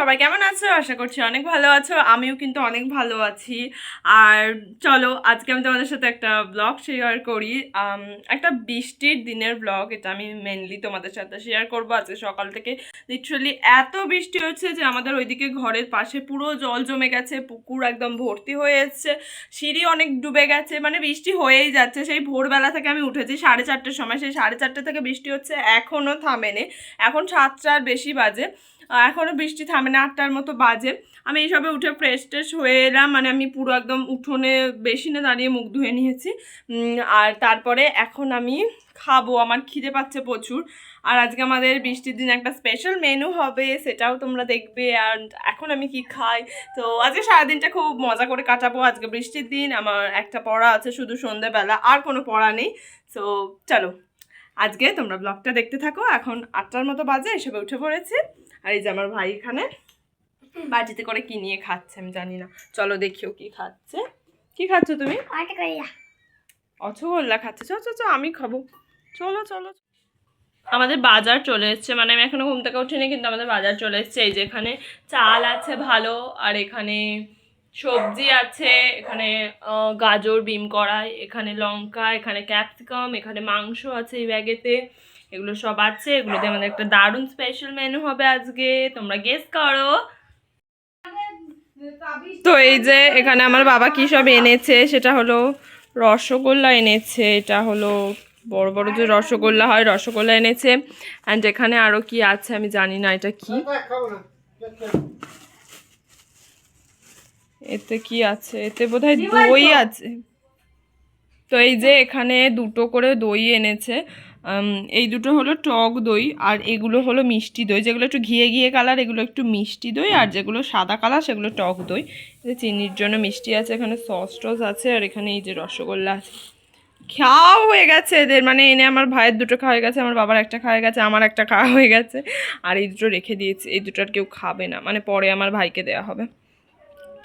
সবাই কেমন আছো? আশা করছি অনেক ভালো আছো। আমিও কিন্তু অনেক ভালো আছি। আর চলো আজকে আমি তোমাদের সাথে একটা ব্লগ শেয়ার করি। একটা বৃষ্টির দিনের ব্লগ, এটা আমি মেনলি তোমাদের সাথে শেয়ার করবো। আজকে সকাল থেকে লিটারালি এত বৃষ্টি হচ্ছে যে আমাদের ওইদিকে ঘরের পাশে পুরো জল জমে গেছে, পুকুর একদম ভর্তি হয়ে এসছে, সিঁড়ি অনেক ডুবে গেছে, মানে বৃষ্টি হয়েই যাচ্ছে। সেই ভোরবেলা থেকে আমি উঠেছি 4:30টার সময়, সেই 4:30 থেকে বৃষ্টি হচ্ছে, এখনও থামেনি। এখন 7টার বেশি বাজে, এখনও বৃষ্টি থামে না, 8টার মতো বাজে। আমি এইসবে উঠে ফ্রেশ ট্রেশ হয়ে এলাম, মানে আমি পুরো একদম উঠোনে বেসিনে দাঁড়িয়ে মুখ ধুয়ে নিয়েছি। আর তারপরে এখন আমি খাবো, আমার খিদে পাচ্ছে প্রচুর। আর আজকে আমাদের বৃষ্টির দিন একটা স্পেশাল মেনু হবে, সেটাও তোমরা দেখবে। আর এখন আমি কি খাই, তো আজকে সারাদিনটা খুব মজা করে কাটাবো। আজকে বৃষ্টির দিন, আমার একটা পড়া আছে শুধু সন্ধ্যেবেলা, আর কোনো পড়া নেই। সো চলো আজকে তোমরা ব্লগটা দেখতে থাকো। এখন 8টার মতো বাজে, এসবে উঠে পড়েছি। আর এই যে আমার ভাই এখানে বাটিতে করে কি নিয়ে খাচ্ছে আমি জানি না, চলো দেখিও কি খাচ্ছে। কি খাচ্ছ তুমি? রসগোল্লা খাচ্ছে। চলো আমি খাবো, চলো চলো। আমাদের বাজার চলে এসছে, মানে আমি এখনো ঘুম থেকে উঠিনি, কিন্তু আমাদের বাজার চলে এসছে। এই যে এখানে চাল আছে ভালো, আর এখানে সবজি আছে, এখানে গাজর বিম কড়াই, এখানে লঙ্কা, এখানে ক্যাপসিকাম, এখানে মাংস আছে এই ব্যাগেতে। এগুলো সব আছে, এগুলোতে আমাদের একটা দারুণ স্পেশাল মেনু হবে আজকে, তোমরা গেস করো। তো এই যে এখানে আমার বাবা কি সব এনেছে, সেটা হলো রসগোল্লা এনেছে, এটা হলো বড় বড় যে রসগোল্লা হয়, রসগোল্লা এনেছে। অ্যান্ড এখানে আরো কি আছে আমি জানি না, এটা কি, এতে কি আছে, এতে বোধহয় দই আছে। তো এই যে এখানে দুটো করে দই এনেছে, এই দুটো হলো টক দই, আর এগুলো হলো মিষ্টি দই। যেগুলো একটু ঘিয়ে ঘিয়ে কালার এগুলো একটু মিষ্টি দই, আর যেগুলো সাদা কালার সেগুলো টক দই। চিনির জন্য মিষ্টি আছে, এখানে সস টস আছে, আর এখানে এই যে রসগোল্লা আছে। খাওয়া হয়ে গেছে এদের, মানে এনে আমার ভাইয়ের দুটো খাওয়া হয়ে গেছে, আমার বাবার একটা খাওয়া গেছে, আমার একটা খাওয়া হয়ে গেছে, আর এই দুটো রেখে দিয়েছি। এই দুটো আর কেউ খাবে না, মানে পরে আমার ভাইকে দেওয়া হবে।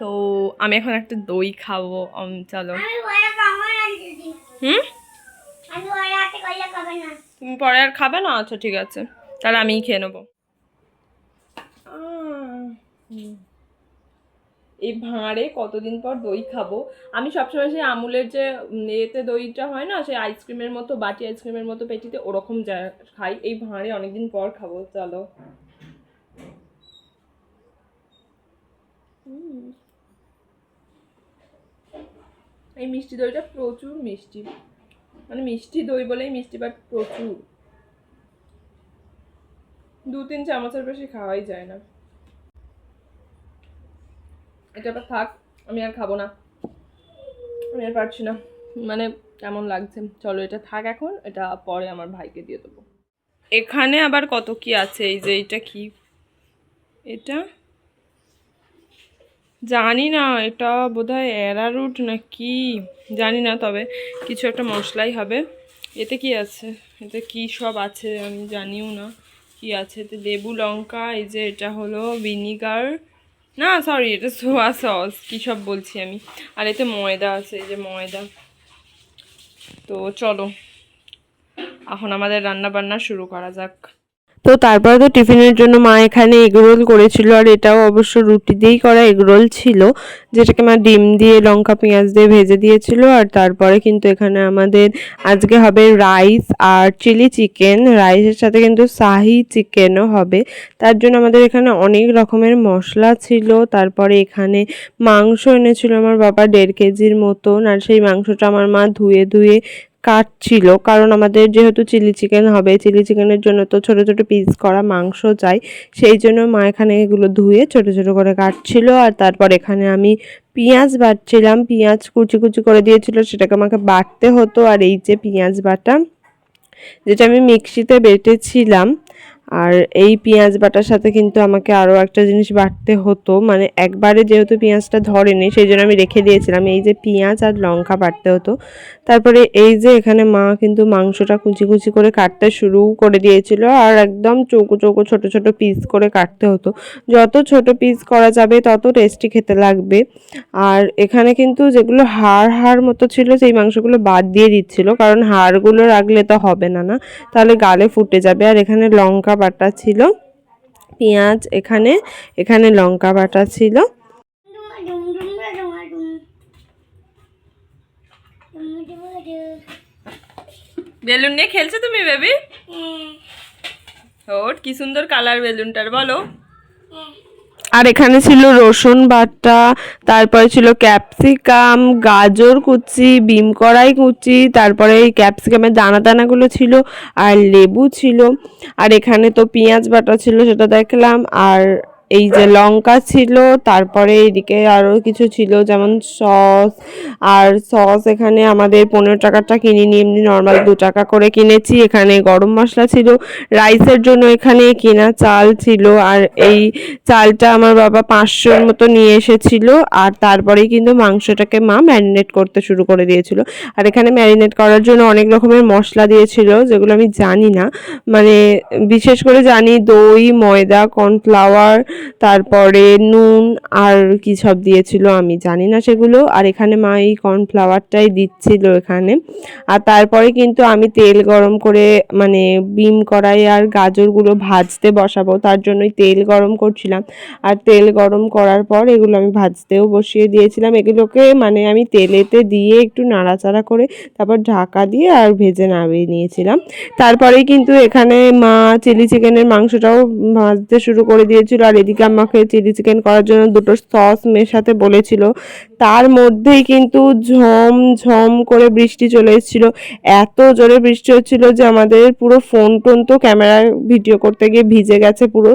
তো আমি এখন একটা দই খাবো। চলো। তুমি পরে আর খাবে না? আচ্ছা ঠিক আছে, তাহলে আমিই খেয়ে নেবো। এই ভাঁড়ে কতদিন পর দই খাবো। আমি সবসময় সেই আমুলের যে এতে দইটা হয় না, সেই আইসক্রিমের মতো, বাটি আইসক্রিমের মতো পেটিতে, ওরকম যা খাই, এই ভাঁড়ে অনেকদিন পর খাবো। চলো। এই মিষ্টি দইটা প্রচুর মিষ্টি, মানে মিষ্টি দই বলেই মিষ্টি, বাট প্রচুর। 2-3 চামচের বেশি খাওয়াই যায় না। এটা আবার থাক, আমি আর খাবো না, আমি আর পারছি না, মানে কেমন লাগছে। চলো এটা থাক এখন, এটা পরে আমার ভাইকে দিয়ে দেবো। এখানে আবার কত কি আছে, এই যে এটা কি, এটা জানি না, এটা বোধহয় অ্যারারুট না কি জানি না, তবে কিছু একটা মশলাই হবে। এতে কি আছে, এতে কি সব আছে আমি জানিও না কি আছে। এতে লেবু লঙ্কা, এই যে এটা হলো ভিনিগার, না সরি এটা সোয়া সস, কী সব বলছি আমি। আর এতে ময়দা আছে, এই যে ময়দা। তো চলো এখন আমাদের রান্না বান্না শুরু করা যাক। তো তারপরে তো টিফিনের জন্য মা এখানে এগরোল করেছিল, আর এটাও অবশ্য রুটি দিয়েই করা এগরোল ছিল, যেটাকে মা ডিম দিয়ে লঙ্কা পেঁয়াজ দিয়ে ভেজে দিয়েছিল। আর তারপরে কিন্তু এখানে আমাদের আজকে হবে রাইস আর চিলি চিকেন, রাইসের সাথে কিন্তু শাহি চিকেনও হবে। তার জন্য আমাদের এখানে অনেক রকমের মশলা ছিল। তারপরে এখানে মাংস এনেছিল আমার বাবা 1.5 কেজির মতন, আর সেই মাংসটা আমার মা ধুয়ে ধুয়ে কাটছিল, কারণ আমাদের যেহেতু চিলি চিকেন হবে, চিলি চিকেনের জন্য তো ছোট ছোট পিস করা মাংস চাই, সেই জন্য মা এখানে এগুলো ধুয়ে ছোট ছোট করে কাটছিল। আর তারপর এখানে আমি পেঁয়াজ বাটছিলাম, পেঁয়াজ কুচি কুচি করে দিয়েছিল, সেটাকে আমাকে বাটতে হতো। আর এই যে পেঁয়াজ বাটা, যেটা আমি মিক্সিতে বেটেছিলাম, আর এই পেঁয়াজ বাটার সাথে কিন্তু আমাকে আরও একটা জিনিস বাটতে হতো, মানে একবারে যেহেতু পেঁয়াজটা ধরেনি সেই জন্য আমি রেখে দিয়েছিলাম। এই যে পেঁয়াজ আর লঙ্কা বাটতে হতো। তারপরে এই যে এখানে মা কিন্তু মাংসটা কুচি কুচি করে কাটতে শুরু করে দিয়েছিল, আর একদম চৌকো চৌকো ছোট ছোট পিস করে কাটতে হতো। যত ছোট পিস করা যাবে তত টেস্টি খেতে লাগবে। আর এখানে কিন্তু যেগুলো হাড় হাড় মতো ছিল সেই মাংসগুলো বাদ দিয়ে দিচ্ছিল, কারণ হাড়গুলো রাখলে তো হবে না, না তাহলে গালে ফুটে যাবে। আর এখানে লঙ্কা বাটা ছিল, পেঁয়াজ, এখানে এখানে লঙ্কা বাটা ছিল। বেলুন নিয়ে খেলছো তুমি বেবি? ওর কি সুন্দর কালার বেলুনটার, বলো। আর এখানে ছিল রসুন বাটা, তারপরে ছিল ক্যাপসিকাম, গাজর কুচি, বিম কড়াই কুচি, তারপরে এই ক্যাপসিকামের দানা দানাগুলো ছিল, আর লেবু ছিল। আর এখানে তো পেঁয়াজ বাটা ছিল, সেটা দেখলাম। আর এই যে লঙ্কা ছিল, তারপরে এদিকে আরও কিছু ছিল যেমন সস। আর সস এখানে আমাদের 15 টাকারটা কিনিনি, এমনি নর্মাল 2 টাকা করে কিনেছি। এখানে গরম মশলা ছিল, রাইসের জন্য এখানে কেনা চাল ছিল। আর এই চালটা আমার বাবা 500-র মতো নিয়ে এসেছিল। আর তারপরেই কিন্তু মাংসটাকে মা ম্যারিনেট করতে শুরু করে দিয়েছিল। আর এখানে ম্যারিনেট করার জন্য অনেক রকমের মশলা দিয়েছিল, যেগুলো আমি জানি না। মানে বিশেষ করে জানি দই, ময়দা, কর্নফ্লাওয়ার, তারপরে নুন, আর কি সব দিয়েছিল আমি জানি না সেগুলো। আর এখানে মা এই কর্নফ্লাওয়ারটাই দিচ্ছিল এখানে। আর তারপরে কিন্তু আমি তেল গরম করে মানে বিম কড়াই আর গাজরগুলো ভাজতে বসাবো, তার জন্যই তেল গরম করছিলাম। আর তেল গরম করার পর এগুলো আমি ভাজতেও বসিয়ে দিয়েছিলাম। এগুলোকে মানে আমি তেলেতে দিয়ে একটু নাড়াচাড়া করে তারপর ঢাকা দিয়ে আর ভেজে নামিয়ে নিয়েছিলাম। তারপরেই কিন্তু এখানে মা চিলি চিকেনের মাংসটাও ভাজতে শুরু করে দিয়েছিল। আর এদিকে আমাকে চিলি চিকেন করার জন্য 2টো সস মেশাতে বলেছিল। তার মধ্যেই কিন্তু ঝমঝম করে বৃষ্টি চলে এসেছিল। এত জোরে বৃষ্টি হচ্ছিল যে আমাদের পুরো ফোন টোন তো ক্যামেরায় ভিডিও করতে গিয়ে ভিজে গেছে পুরো।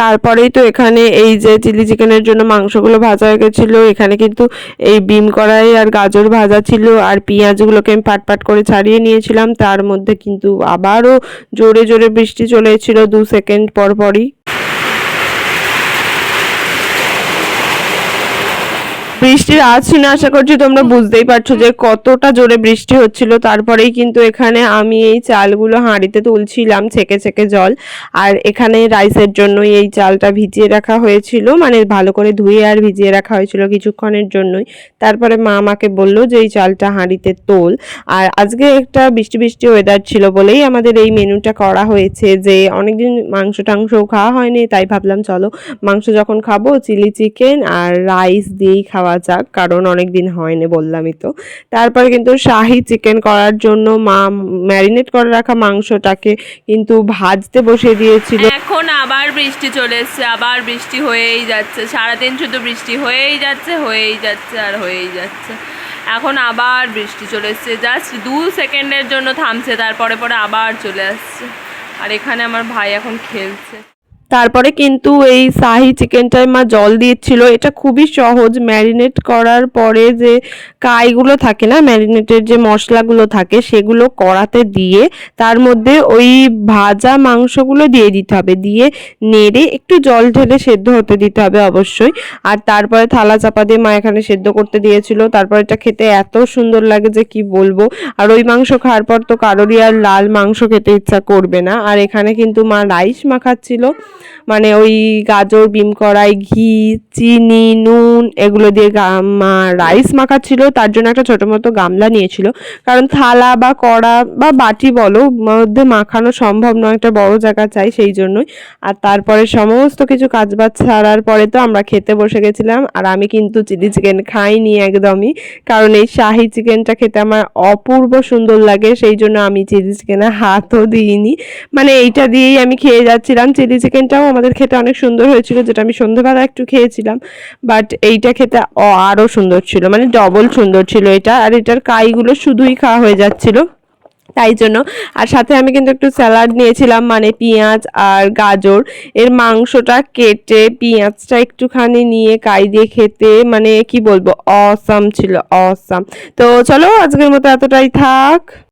তারপরেই তো এখানে এই যে চিলি চিকেনের জন্য মাংসগুলো ভাজা হয়ে গেছিলো। এখানে কিন্তু এই বিম কড়াই আর গাজর ভাজা ছিল, আর পেঁয়াজগুলোকে আমি পাট পাট করে ছাড়িয়ে নিয়েছিলাম। তার মধ্যে কিন্তু আবারও জোরে জোরে বৃষ্টি চলে এসেছিল 2 সেকেন্ড পর পরই। বৃষ্টির আওয়াজ শুনে আশা করছি তোমরা বুঝতেই পারছো যে কতটা জোরে বৃষ্টি হচ্ছিল। তারপরেই কিন্তু এখানে আমি এই চালগুলো হাঁড়িতে তুলছিলাম ছেঁকে ছেঁকে জল। আর এখানে রাইসের জন্য এই চালটা ভিজিয়ে রাখা হয়েছিল, মানে ভালো করে ধুয়ে আর ভিজিয়ে রাখা হয়েছিল কিছুক্ষণের জন্যই। তারপরে মা আমাকে বললো যে এই চালটা হাঁড়িতে তোল। আর আজকে একটা বৃষ্টি বৃষ্টি ওয়েদার ছিল বলেই আমাদের এই মেনুটা করা হয়েছে, যে অনেকদিন মাংস টাংসও খাওয়া হয়নি, তাই ভাবলাম চলো মাংস যখন খাবো চিলি চিকেন আর রাইস দিয়েই খাওয়া যাক, কারণ অনেক দিন হয়নি বললামই তো। তারপরে কিন্তু শাহি চিকেন করার জন্য মা ম্যারিনেট করে রাখা মাংসটাকে কিন্তু ভাজতে বসিয়ে দিয়েছিল। এখন আবার বৃষ্টি চলে এসছে, আবার বৃষ্টি হয়েই যাচ্ছে, সারাদিন শুধু বৃষ্টি হয়েই যাচ্ছে আর হয়েই যাচ্ছে। এখন আবার বৃষ্টি চলে এসছে, জাস্ট 2 সেকেন্ডের জন্য থামছে, তারপরে পরে আবার চলে আসছে। আর এখানে আমার ভাই এখন খেলছে। তারপরে কিন্তু এই শাহি চিকেনটায় মা জল দিয়েছিল। এটা খুবই সহজ, ম্যারিনেট করার পরে যে কাইগুলো থাকে না, ম্যারিনেটের যে মশলাগুলো থাকে সেগুলো কড়াতে দিয়ে তার মধ্যে ওই ভাজা মাংসগুলো দিয়ে দিতে হবে, দিয়ে নেড়ে একটু জল ঢেলে সেদ্ধ হতে দিতে হবে অবশ্যই। আর তারপরে থালা চাপা দিয়ে মা এখানে সেদ্ধ করতে দিয়েছিল। তারপর এটা খেতে এত সুন্দর লাগে যে কি বলবো। আর ওই মাংস খাওয়ার পর তো কারোরই আর লাল মাংস খেতে ইচ্ছা করবে না। আর এখানে কিন্তু মা রাইস মাখাচ্ছিল, মানে ওই গাজর, বিম কড়াই, ঘি, চিনি, নুন এগুলো দিয়ে মা রাইস মাখাচ্ছিল। তার জন্য একটা ছোটো মতো গামলা নিয়েছিল, কারণ থালা বা কড়া বা বাটি বলো মধ্যে মাখানো সম্ভব নয়, একটা বড় জায়গা চাই সেই জন্যই। আর তারপরে সমস্ত কিছু কাজবাজ ছাড়ার পরে তো আমরা খেতে বসে গেছিলাম। আর আমি কিন্তু চিলি চিকেন খাইনি একদমই, কারণ এই শাহি চিকেনটা খেতে আমার অপূর্ব সুন্দর লাগে, সেই জন্য আমি চিলি চিকেনে হাতও দিইনি। মানে এইটা দিয়েই আমি খেয়ে যাচ্ছিলাম। চিলি চিকেনটাও আমাদের খেতে অনেক সুন্দর হয়েছিল, যেটা আমি সন্ধ্যাবেলা একটু খেয়েছিলাম, বাট এইটা খেতে আরও সুন্দর ছিল, মানে ডবল সুন্দর ছিল এটা। আর এটার কাইগুলো শুধুই খাওয়া হয়ে যাচ্ছিল তাই জন্য। আর সাথে আমি কিন্তু একটু স্যালাড নিয়েছিলাম, মানে পেঁয়াজ আর গাজর এর মাংসটা কেটে পেঁয়াজটা একটুখানি নিয়ে কাই দিয়ে খেতে মানে কি বলবো অসাম ছিল, অসাম। তো চলো আজকের মতো এতটাই থাক।